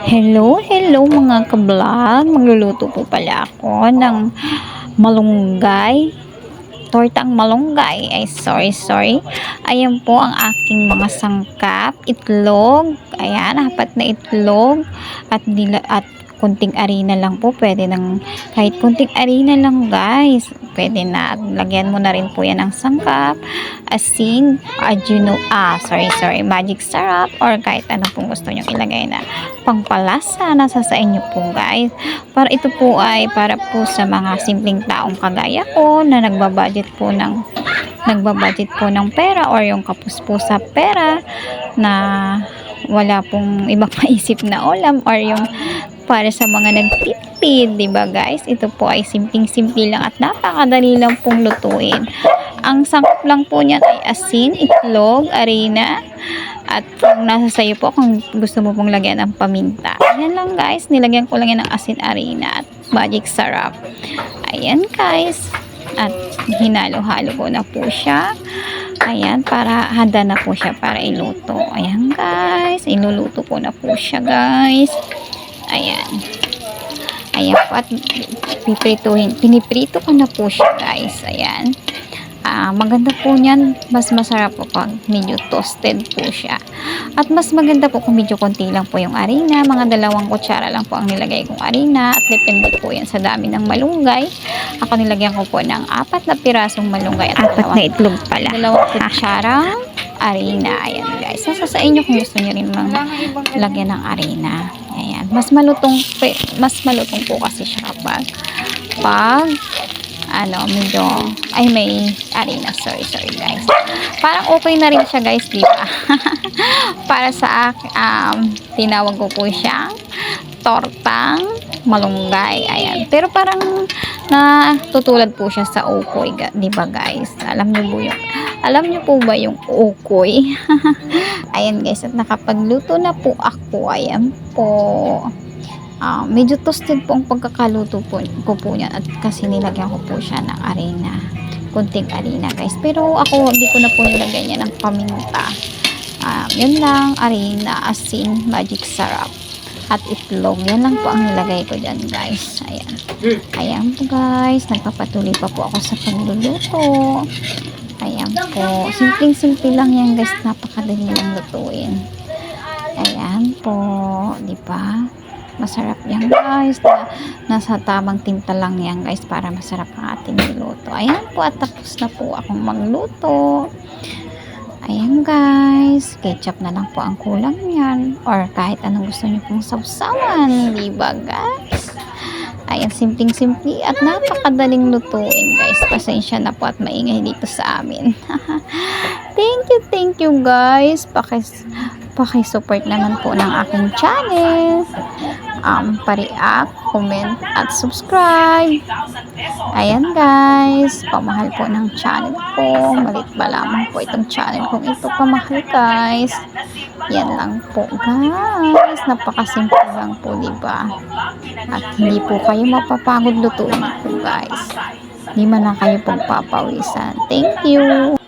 Hello mga ka-vlog. Magluluto po pala ako ng malunggay. Tortang malunggay. Ay, sorry. Ayan po ang aking mga sangkap. Itlog. Ayan, apat na itlog. At kunting arena lang po. Pwede ng kahit kunting arena lang guys. Pwede na. Lagyan mo na rin po yan ng sangkap. Asin. Magic syrup. Or kahit ano pong gusto nyo ilagay na pangpalasa. Nasa sa inyo po guys. Para ito po ay para po sa mga simpleng taong kagaya ko na nagbabudget po ng pera or yung kapos po sa pera na wala pong ibang maisip na ulam or yung para sa mga nagtipid, di ba guys? Ito po ay simpleng-simple lang at napakadali lang pong lutuin. Ang sangkap lang po niyan ay asin, itlog, arena, at kung nasa sayo po kung gusto mo pong lagyan ng paminta. Ayan lang guys, nilagyan ko lang yan ng asin, arena, at magic syrup. Ayan guys. At hinalo-halo ko na po siya. Ayan, para handa na po siya para iluto. Ayan guys, iluluto ko na po siya guys. Ayan. Ayan po at piniprito ko na po siya guys. Ayan. Maganda po niyan, mas masarap po pag medyo toasted po siya. At mas maganda po kung medyo konti lang po yung arena. Mga 2 kutsara lang po ang nilagay kong arena. At depende po yan sa dami ng malunggay. Ako nilagyan ko po ng 4 na pirasong malunggay. At 4 na itlog pala. 2 kutsara arena. Ayan guys. Sa inyo kung gusto nyo rin lagyan ng arena. Ayan. Mas malutong po kasi siya kapag medyo may arena. Sorry guys. Parang okay na rin siya guys, di ba? Para sa tinawag ko po siyang tortang malunggay. Ayan. Pero parang natutulad po siya sa ukoy, di ba guys? Alam niyo po ba yung ukoy? Ayan guys, at nakapagluto na po ako. Ayan po. Medyo toasted po ang pagkakaluto ko po niyan at kasi nilagyan ko po siya ng arena, kunting arena guys, pero ako hindi ko na po nilagyan niya ng paminta. Yun lang, arena, asin, magic syrup at itlog, yan lang po ang nilagay ko dyan guys. Ayan po guys, nagpapatuloy pa po ako sa pagluluto. Ayan po, simpleng-simple lang yan guys, napakadali lang lutuin. Ayan po, di ba? Masarap yan guys. Nasa tamang timpla lang yan guys para masarap ang ating niluto. Ayan po at tapos na po akong magluto. Ayan guys. Ketchup na lang po ang kulang yan. Or kahit anong gusto nyo pong sausawan. Diba guys? Ayan, simpleng-simple at napakadaling lutuin guys. Pasensya na po at maingay dito sa amin. Thank you guys. Paki-support naman po ng aking channel. Pa-react, comment, at subscribe. Ayan guys, pamahal po ng channel ko. Malit ba lamang po itong channel kung ito pamahal guys. Yan lang po guys. Napakasimple lang po, diba? At hindi po kayo mapapagod lutuin po guys. Hindi man na kayo pagpapawisan. Thank you.